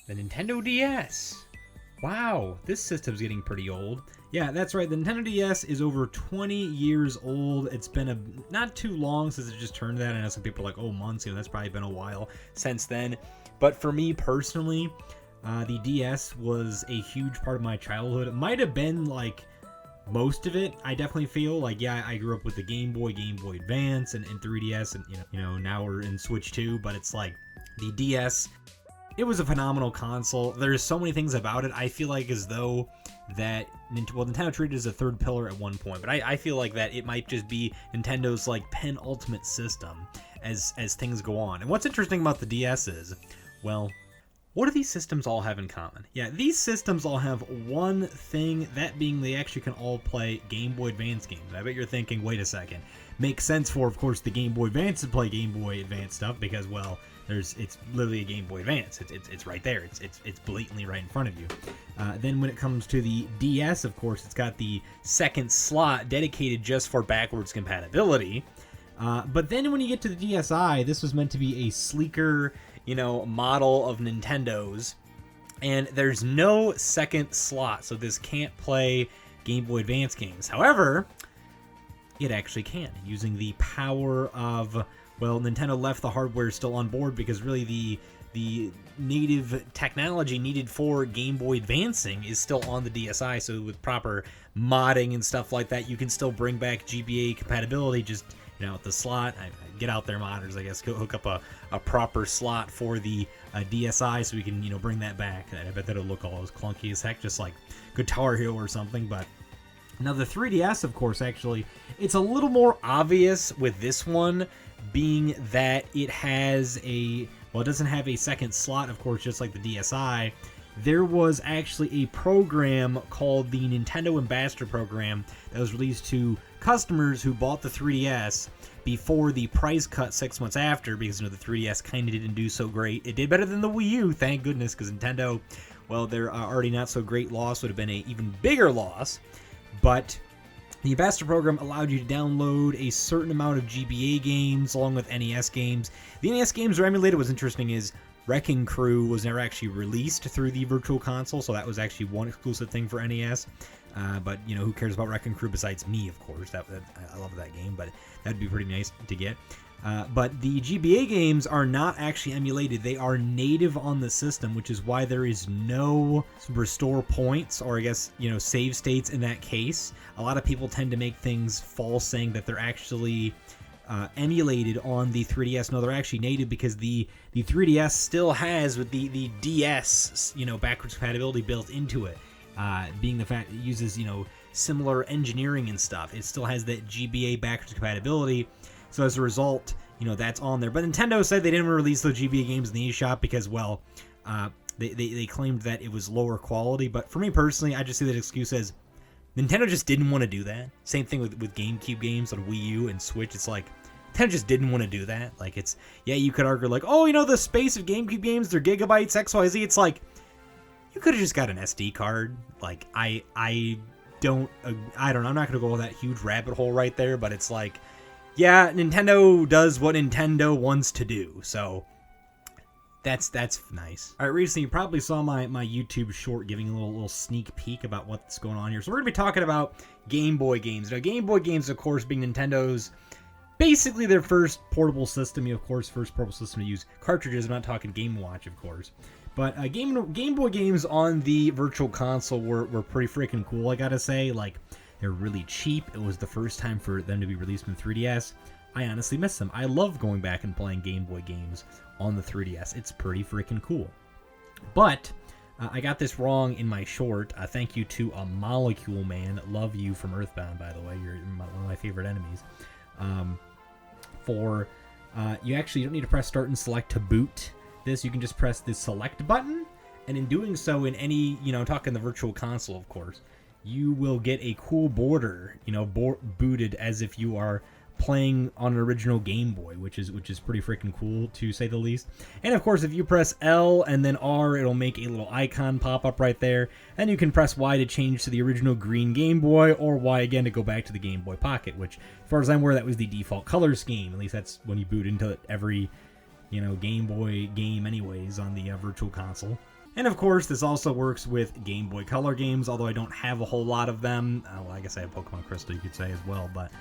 The Nintendo DS. Wow, this system's getting pretty old. Yeah, that's right. The Nintendo DS is over 20 years old. It's been not too long since it just turned that. I know some people are like, oh, months. That's probably been a while since then. But for me personally, the DS was a huge part of my childhood. It might have been like most of it. I definitely feel like, yeah, I grew up with the Game Boy Advance, and 3DS, and now we're in Switch 2. But it's like the DS. It was a phenomenal console. There's so many things about it. I feel like as though that Nintendo treated it as a third pillar at one point, but I feel like that it might just be Nintendo's like penultimate system as things go on. And what's interesting about the DS is, well, what do these systems all have in common? Yeah, these systems all have one thing, that being they actually can all play Game Boy Advance games. I bet you're thinking, wait a second. Makes sense for, of course, the Game Boy Advance to play Game Boy Advance stuff because, well, it's literally a Game Boy Advance. It's right there. It's blatantly right in front of you. Then when it comes to the DS, of course, it's got the second slot dedicated just for backwards compatibility. But then when you get to the DSi, this was meant to be a sleeker, model of Nintendo's, and there's no second slot, so this can't play Game Boy Advance games. However, it actually can, using the power of, well, Nintendo left the hardware still on board because really the native technology needed for Game Boy Advancing is still on the DSi, so with proper modding and stuff like that, you can still bring back GBA compatibility, just, with the slot. Get out there, modders, I guess, go hook up a proper slot for the DSi so we can, bring that back. I bet that'll look all as clunky as heck, just like Guitar Hero or something, but now the 3DS, of course, actually, it's a little more obvious with this one, being that it has it doesn't have a second slot, of course, just like the DSi. There was actually a program called the Nintendo Ambassador Program that was released to customers who bought the 3DS before the price cut 6 months after, because the 3DS kind of didn't do so great. It did better than the Wii U, thank goodness, because Nintendo, well, their already not so great loss would have been an even bigger loss. But the Ambassador Program allowed you to download a certain amount of GBA games along with NES games. The NES games are emulated. What's interesting is Wrecking Crew was never actually released through the Virtual Console, so that was actually one exclusive thing for NES. But, who cares about Wrecking Crew besides me, of course. I love that game, but that'd be pretty nice to get. But the GBA games are not actually emulated. They are native on the system, which is why there is no restore points or, I guess, save states in that case. A lot of people tend to make things false, saying that they're actually emulated on the 3DS. No, they're actually native because the 3DS still has with the DS, backwards compatibility built into it. Being the fact it uses, similar engineering and stuff. It still has that GBA backwards compatibility. So as a result, that's on there. But Nintendo said they didn't release those GBA games in the eShop because, well, they claimed that it was lower quality. But for me personally, I just see that excuse as Nintendo just didn't want to do that. Same thing with GameCube games on Wii U and Switch. It's like Nintendo just didn't want to do that. Like, it's, yeah, you could argue like, oh, the space of GameCube games, they're gigabytes, XYZ. It's like, you could have just got an SD card. Like, I don't know. I'm not going to go with that huge rabbit hole right there, but it's like, yeah, Nintendo does what Nintendo wants to do, so that's nice. All right, recently you probably saw my YouTube short giving a little sneak peek about what's going on here. So we're going to be talking about Game Boy games. Now, Game Boy games, of course, being Nintendo's basically their first portable system. Of course, first portable system to use cartridges. I'm not talking Game & Watch, of course. But Game Boy games on the Virtual Console were pretty freaking cool, I gotta say. Like, they're really cheap. It was the first time for them to be released in 3DS. I honestly miss them. I love going back and playing Game Boy games on the 3DS. It's pretty freaking cool. But I got this wrong in my short. Thank you to a Molecule Man. Love you from Earthbound, by the way. You're one of my favorite enemies. You actually don't need to press start and select to boot this. You can just press the select button. And in doing so, in any, talking the Virtual Console, of course, you will get a cool border, booted as if you are playing on an original Game Boy, which is pretty freaking cool, to say the least. And of course, if you press L and then R, it'll make a little icon pop up right there. And you can press Y to change to the original green Game Boy, or Y again to go back to the Game Boy Pocket, which, as far as I'm aware, that was the default color scheme. At least that's when you boot into every, Game Boy game anyways on the Virtual Console. And of course, this also works with Game Boy Color games, although I don't have a whole lot of them. Well, I guess I have Pokemon Crystal, you could say, as well. But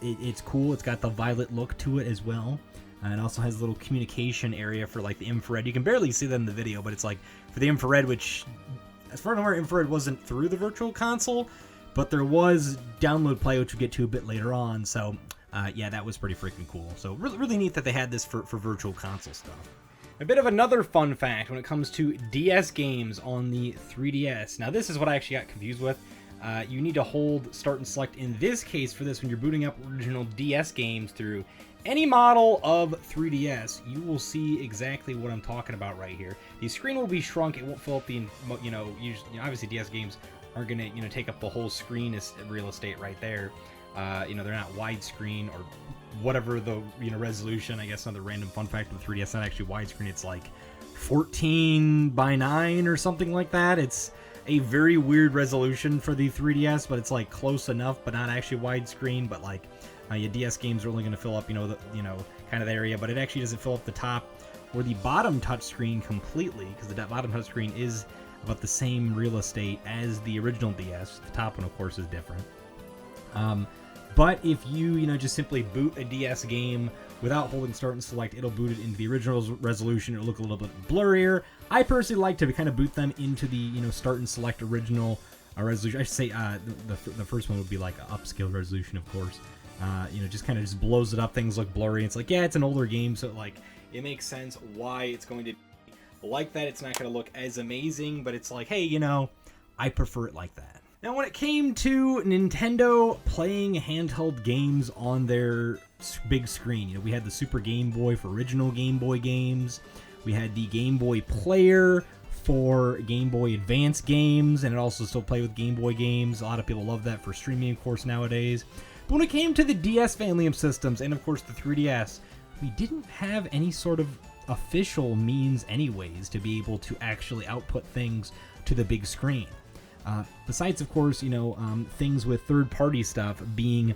it's cool. It's got the violet look to it as well. It also has a little communication area for like the infrared. You can barely see that in the video, but it's like for the infrared, which, as far as I'm aware, infrared wasn't through the Virtual Console, but there was download play, which we'll get to a bit later on. So yeah, that was pretty freaking cool. So really neat that they had this for Virtual Console stuff. A bit of another fun fact when it comes to DS games on the 3DS. Now, this is what I actually got confused with. You need to hold start and select in this case for this when you're booting up original DS games through any model of 3DS. You will see exactly what I'm talking about right here. The screen will be shrunk. It won't fill up the, obviously DS games aren't going to, take up the whole screen as real estate right there. They're not widescreen or whatever the resolution. I guess another random fun fact with 3DS, not actually widescreen. It's like 14:9 or something like that. It's a very weird resolution for the 3DS, but it's like close enough, but not actually widescreen. But like your DS games are only going to fill up kind of the area, but it actually doesn't fill up the top or the bottom touchscreen completely, because the bottom touchscreen is about the same real estate as the original DS. The top one, of course, is different. But if you, just simply boot a DS game without holding start and select, it'll boot it into the original resolution. It'll look a little bit blurrier. I personally like to kind of boot them into the, start and select original resolution. I should say the first one would be like an upscale resolution, of course. Just kind of just blows it up. Things look blurry. It's like, yeah, it's an older game, so like it makes sense why it's going to be like that. It's not going to look as amazing, but it's like, hey, I prefer it like that. Now, when it came to Nintendo playing handheld games on their big screen, we had the Super Game Boy for original Game Boy games. We had the Game Boy Player for Game Boy Advance games, and it also still played with Game Boy games. A lot of people love that for streaming, of course, nowadays. But when it came to the DS family of systems, and of course the 3DS, we didn't have any sort of official means anyways to be able to actually output things to the big screen. Besides, of course, things with third-party stuff being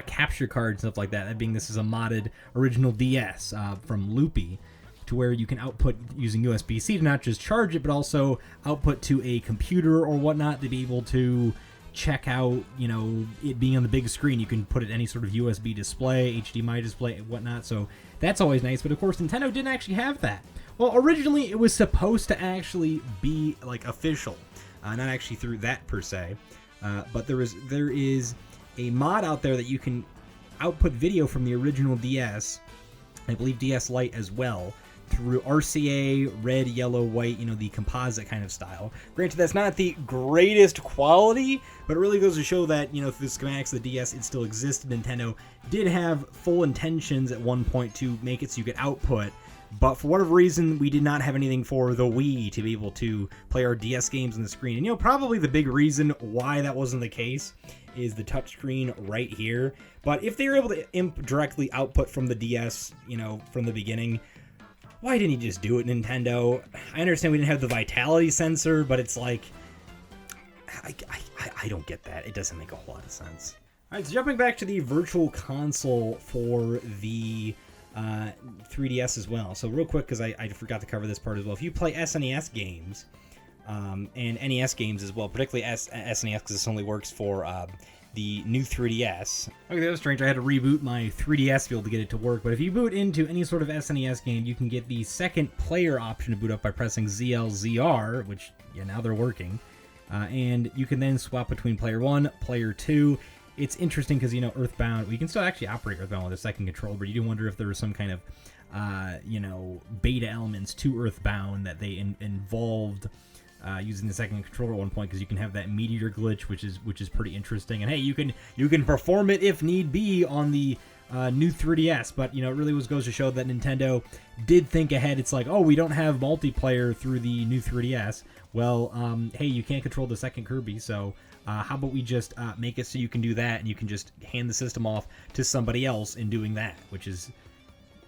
capture cards and stuff like that. That being, this is a modded original DS from Loopy, to where you can output using USB-C to not just charge it, but also output to a computer or whatnot to be able to check out, it being on the big screen. You can put it any sort of USB display, HDMI display, and whatnot. So that's always nice. But of course, Nintendo didn't actually have that. Well, originally it was supposed to actually be like official. Not actually through that per se, but there is a mod out there that you can output video from the original DS, I believe DS Lite as well, through RCA, red, yellow, white, the composite kind of style. Granted, that's not the greatest quality, but it really goes to show that, through the schematics of the DS, it still existed. Nintendo did have full intentions at one point to make it so you could output. But for whatever reason, we did not have anything for the Wii to be able to play our DS games on the screen. And, probably the big reason why that wasn't the case is the touchscreen right here. But if they were able to directly output from the DS, from the beginning, why didn't you just do it, Nintendo? I understand we didn't have the Vitality sensor, but it's like, I don't get that. It doesn't make a whole lot of sense. All right, so jumping back to the Virtual Console for the 3DS as well. So real quick, because I forgot to cover this part as well. If you play SNES games and NES games as well, particularly SNES, because this only works for the new 3DS. Okay, that was strange. I had to reboot my 3DS to be able to get it to work. But if you boot into any sort of SNES game, you can get the second player option to boot up by pressing ZLZR, which, now they're working. And you can then swap between player 1, player 2. It's interesting because, Earthbound, we can still actually operate Earthbound with a second controller, but you do wonder if there was some kind of, beta elements to Earthbound that they involved using the second controller at one point, because you can have that meteor glitch, which is pretty interesting. And hey, you can perform it if need be on the new 3DS, but, it really goes to show that Nintendo did think ahead. It's like, oh, we don't have multiplayer through the new 3DS. Well, hey, you can't control the second Kirby, so how about we just make it so you can do that, and you can just hand the system off to somebody else in doing that, which is,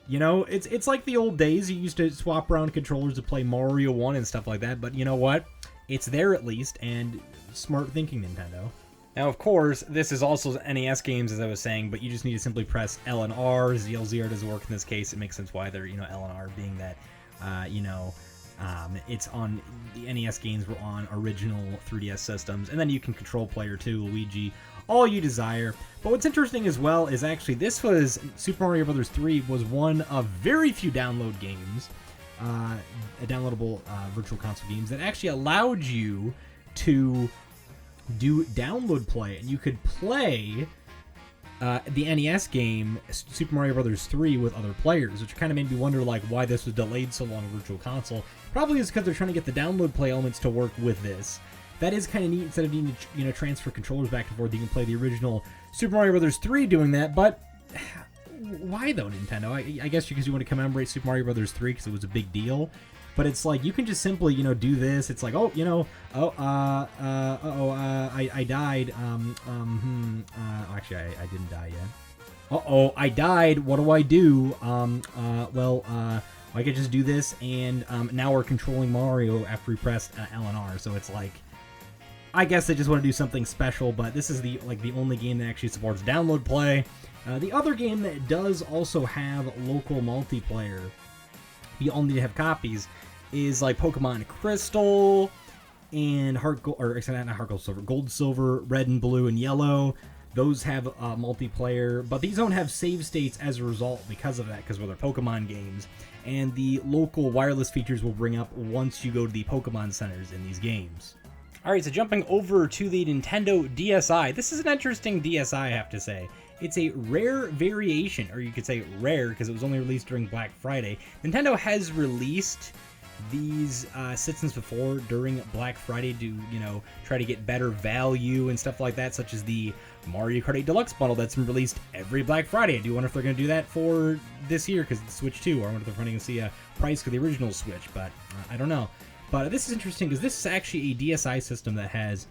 it's like the old days. You used to swap around controllers to play Mario 1 and stuff like that, but you know what? It's there at least, and smart thinking, Nintendo. Now, of course, this is also NES games, as I was saying, but you just need to simply press L and R. ZLZR doesn't work in this case. It makes sense why they're, L and R being that, It's on the NES games were on original 3DS systems, and then you can control player 2, Luigi, all you desire. But what's interesting as well is actually this was Super Mario Bros. 3 was one of very few download games, downloadable virtual console games that actually allowed you to do download play, and you could play the NES game Super Mario Bros. 3 with other players, which kind of made me wonder like why this was delayed so long on Virtual Console. Probably is because they're trying to get the download play elements to work with this. That is kind of neat. Instead of needing to transfer controllers back and forth, you can play the original Super Mario Bros. 3 doing that. But why though, Nintendo? I guess because you want to commemorate Super Mario Bros. 3 because it was a big deal. But it's like you can just simply do this. It's like I died. Actually I didn't die yet. I died. What do I do? I could just do this, and now we're controlling Mario after we pressed L and R. So it's like, I guess they just want to do something special. But this is the only game that actually supports download play. The other game that does also have local multiplayer, you only need to have copies, is like Pokemon Crystal and Gold, Silver, Red and Blue and Yellow. Those have multiplayer, but these don't have save states as a result because of that, because they're Pokemon games. And the local wireless features will bring up once you go to the Pokemon centers in these games. Alright, so jumping over to the Nintendo DSi. This is an interesting DSi, I have to say. It's a rare variation, or you could say rare because it was only released during Black Friday. Nintendo has released these systems before during Black Friday to, try to get better value and stuff like that, such as the Mario Kart 8 Deluxe bundle that's been released every Black Friday. I do wonder if they're going to do that for this year because it's Switch 2, or I wonder if they're going to see a price for the original Switch, but I don't know. But this is interesting because this is actually a DSi system that has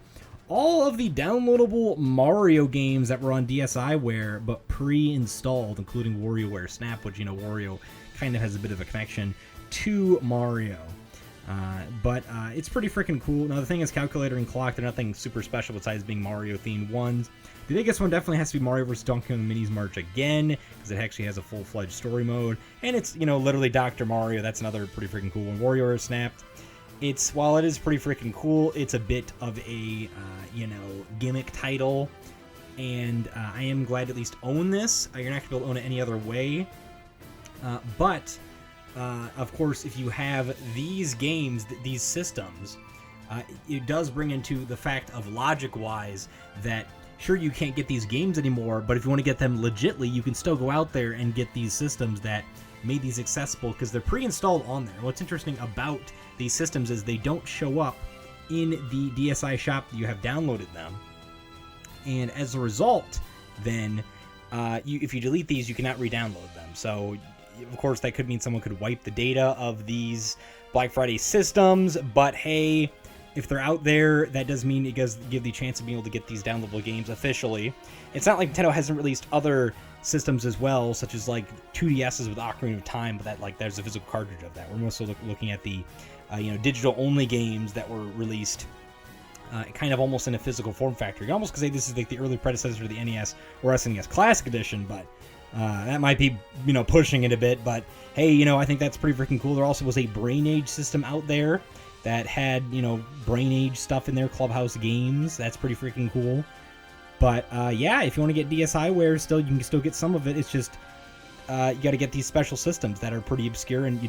all of the downloadable Mario games that were on DSiWare, but pre-installed, including WarioWare Snap, which, Wario kind of has a bit of a connection to Mario. But it's pretty freaking cool. Now, the thing is, Calculator and Clock, they're nothing super special besides being Mario-themed ones. The biggest one definitely has to be Mario vs. Donkey Kong Minis March again, because it actually has a full-fledged story mode. And it's, literally Dr. Mario. That's another pretty freaking cool one. WarioWare Snapped. While it is pretty freaking cool, it's a bit of a, gimmick title. And I am glad to at least own this. You're not going to be able to own it any other way. But of course, if you have these games, these systems, it does bring into the fact of logic-wise that, sure, you can't get these games anymore, but if you want to get them legitly, you can still go out there and get these systems that made these accessible because they're pre-installed on there. What's interesting about these systems is they don't show up in the DSi shop that you have downloaded them. And as a result, then, if you delete these, you cannot re-download them. So, of course, that could mean someone could wipe the data of these Black Friday systems, but hey, if they're out there, that does mean it does give the chance of being able to get these downloadable games officially. It's not like Nintendo hasn't released other systems as well, such as like 2DSs with Ocarina of Time, but that there's a physical cartridge of that. We're mostly looking at the digital-only games that were released kind of almost in a physical form factor. You almost could say this is like the early predecessor to the NES or SNES Classic Edition, but that might be, pushing it a bit. But hey, I think that's pretty freaking cool. There also was a Brain Age system out there that had, Brain Age stuff in there, Clubhouse Games. That's pretty freaking cool. But yeah, if you want to get DSiWare still, you can still get some of it. It's just you got to get these special systems that are pretty obscure, and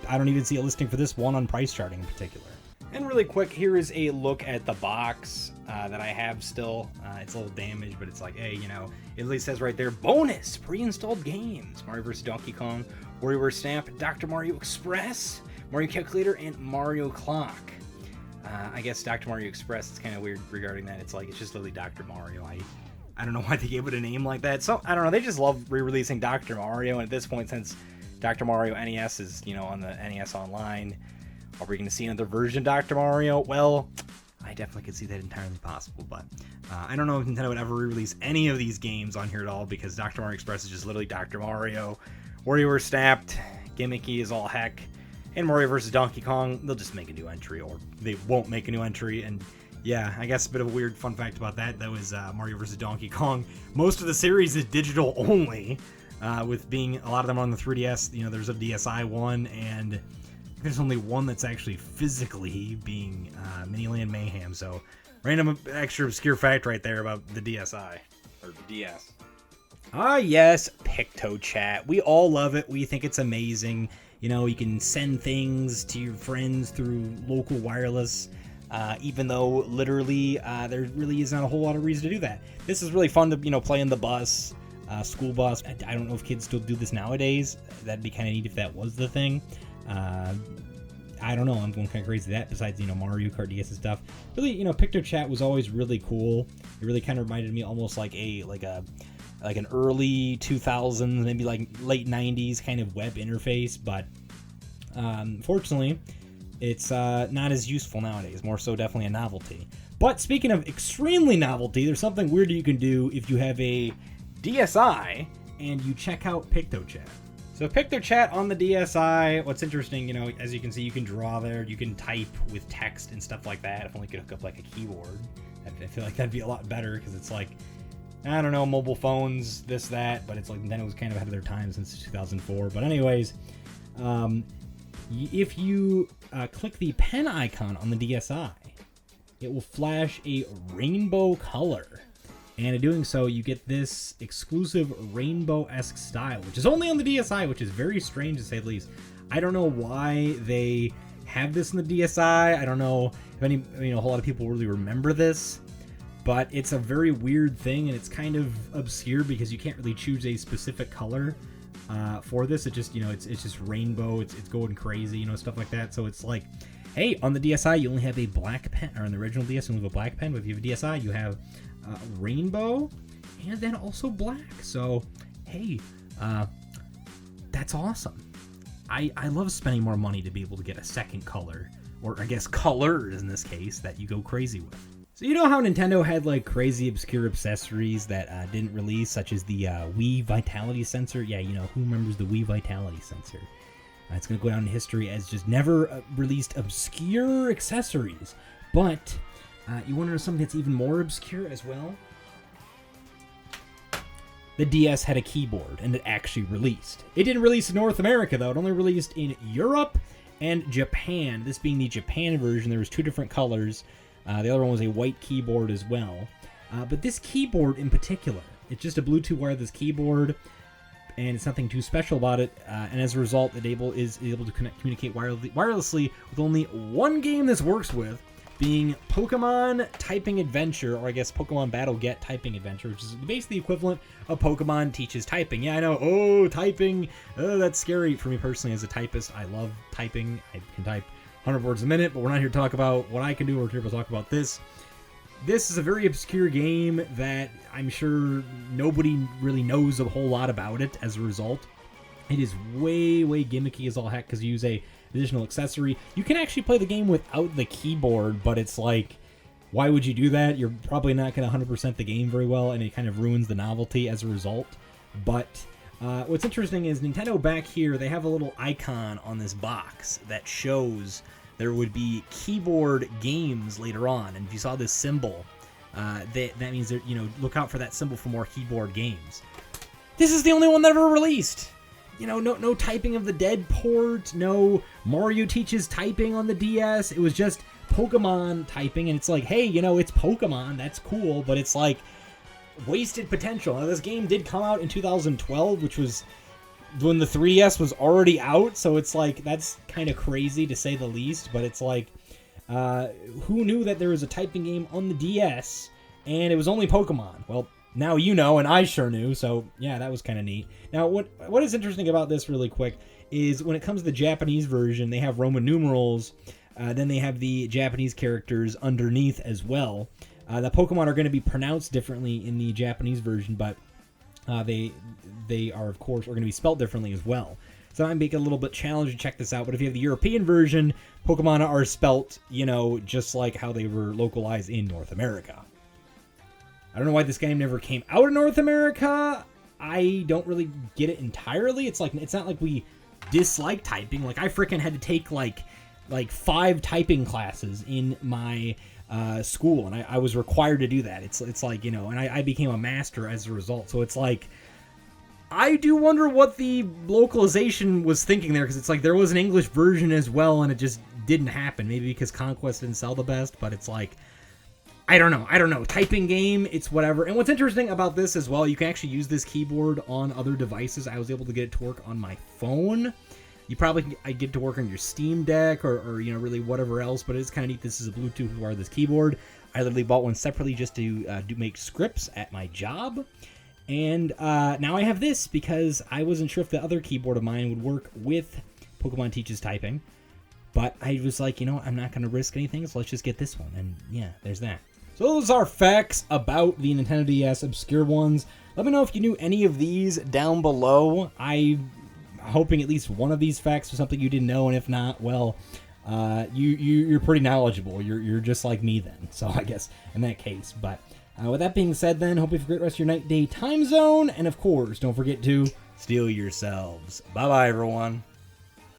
I don't even see a listing for this one on Price Charting in particular. And really quick, here is a look at the box that I have still. It's a little damaged, but it's like, hey, it at least says right there, bonus pre-installed games: Mario vs. Donkey Kong, WarioWare Snap, Dr. Mario Express, Mario Calculator, and Mario Clock. I guess Dr. Mario Express is kind of weird regarding that. It's like, it's just literally Dr. Mario. I don't know why they gave it a name like that. So, I don't know. They just love re-releasing Dr. Mario. And at this point, since Dr. Mario NES is, on the NES Online, are we going to see another version of Dr. Mario? Well, I definitely could see that entirely possible. But I don't know if Nintendo would ever re-release any of these games on here at all, because Dr. Mario Express is just literally Dr. Mario. WarioWare Snapped, gimmicky as all heck. And Mario vs. Donkey Kong, they'll just make a new entry, or they won't make a new entry. And yeah, I guess a bit of a weird fun fact about that was Mario vs. Donkey Kong. Most of the series is digital only, with being a lot of them on the 3DS. There's a DSi one, and There's only one that's actually physically being Miniland Mayhem. So, random extra obscure fact right there about the DSi or the DS. Ah, yes, PictoChat. We all love it. We think it's amazing. You know, you can send things to your friends through local wireless, even though literally there really is not a whole lot of reason to do that. This is really fun to, you know, play in the bus, school bus. I don't know if kids still do this nowadays. That'd be kind of neat if that was the thing. I don't know. I'm going kind of crazy with that. Besides, you know, Mario Kart DS and stuff. Really, you know, PictoChat was always really cool. It really kind of reminded me almost like an early 2000s, maybe like late 90s kind of web interface, but fortunately, it's not as useful nowadays. More so, definitely a novelty. But speaking of extremely novelty, there's something weird you can do if you have a DSi and you check out PictoChat. So PictoChat on the DSi, what's interesting, you know, as you can see, you can draw there, you can type with text and stuff like that. If only you could hook up like a keyboard, I feel like that'd be a lot better because it's like, I don't know, mobile phones, this, that, but it's like Nintendo was kind of ahead of their time since 2004. But anyways, if you click the pen icon on the DSi, it will flash a rainbow color. And in doing so, you get this exclusive rainbow-esque style, which is only on the DSi, which is very strange to say the least. I don't know why they have this in the DSi. I don't know if a whole lot of people really remember this. But it's a very weird thing, and it's kind of obscure because you can't really choose a specific color for this. It just, you know, it's just rainbow. It's going crazy, you know, stuff like that. So it's like, hey, on the DSi, you only have a black pen, or on the original DS, you only have a black pen. But if you have a DSi, you have rainbow and then also black. So, hey, that's awesome. I love spending more money to be able to get a second color, or I guess colors in this case, that you go crazy with. So you know how Nintendo had like crazy obscure accessories that didn't release, such as the Wii Vitality Sensor? Yeah, you know, who remembers the Wii Vitality Sensor? It's going to go down in history as just never released obscure accessories. But you want to know something that's even more obscure as well? The DS had a keyboard, and it actually released. It didn't release in North America, though. It only released in Europe and Japan. This being the Japan version, there was two different colors. The other one was a white keyboard as well. But this keyboard in particular, it's just a Bluetooth wireless keyboard, and it's nothing too special about it. And as a result, it is able to communicate wirelessly with only one game this works with, being Pokemon Typing Adventure, or I guess Pokemon Battle Get Typing Adventure, which is basically the equivalent of Pokemon Teaches Typing. Yeah, I know. Oh, typing. Oh, that's scary for me personally as a typist. I love typing. I can type 100 words a minute, but we're not here to talk about what I can do. We're here to talk about this. This is a very obscure game that I'm sure nobody really knows a whole lot about it as a result. It is way, way gimmicky as all heck because you use a additional accessory. You can actually play the game without the keyboard, but it's like, why would you do that? You're probably not going to 100% the game very well, and it kind of ruins the novelty as a result. But what's interesting is Nintendo back here, they have a little icon on this box that shows there would be keyboard games later on. And if you saw this symbol, that means that, you know, look out for that symbol for more keyboard games. This is the only one that ever released. You know, no Typing of the Dead port, no Mario Teaches Typing on the DS. It was just Pokemon typing, and it's like, hey, you know, it's Pokemon, that's cool, but it's like wasted potential. Now, this game did come out in 2012, which was when the 3DS was already out, so it's like, that's kind of crazy to say the least, but it's like, who knew that there was a typing game on the DS, and it was only Pokemon? Well, now you know, and I sure knew, so yeah, that was kind of neat. Now, what is interesting about this really quick is when it comes to the Japanese version, they have Roman numerals, then they have the Japanese characters underneath as well. The Pokemon are going to be pronounced differently in the Japanese version, but they are, of course, are going to be spelled differently as well. So that might make it a little bit challenging to check this out, but if you have the European version, Pokemon are spelt, you know, just like how they were localized in North America. I don't know why this game never came out in North America. I don't really get it entirely. It's like, it's not like we dislike typing. Like, I freaking had to take like 5 typing classes in my school, and I was required to do that. It's like, you know, and I became a master as a result. So it's like, I do wonder what the localization was thinking there, because it's like there was an English version as well, and it just didn't happen. Maybe because Conquest didn't sell the best, but it's like, I don't know. Typing game, it's whatever. And what's interesting about this as well, you can actually use this keyboard on other devices. I was able to get it to work on my phone. You probably I get to work on your Steam Deck or really whatever else, but it's kind of neat. This is a Bluetooth wireless keyboard. I literally bought one separately just to make scripts at my job. And now I have this because I wasn't sure if the other keyboard of mine would work with Pokemon Teaches Typing. But I was like, I'm not going to risk anything, so let's just get this one. And yeah, there's that. So those are facts about the Nintendo DS obscure ones. Let me know if you knew any of these down below. I'm hoping at least one of these facts was something you didn't know, and if not, well, you're pretty knowledgeable. You're just like me then. So I guess in that case. But with that being said, then hope you have a great rest of your night, day, time zone, and of course, don't forget to steal yourselves. Bye bye, everyone.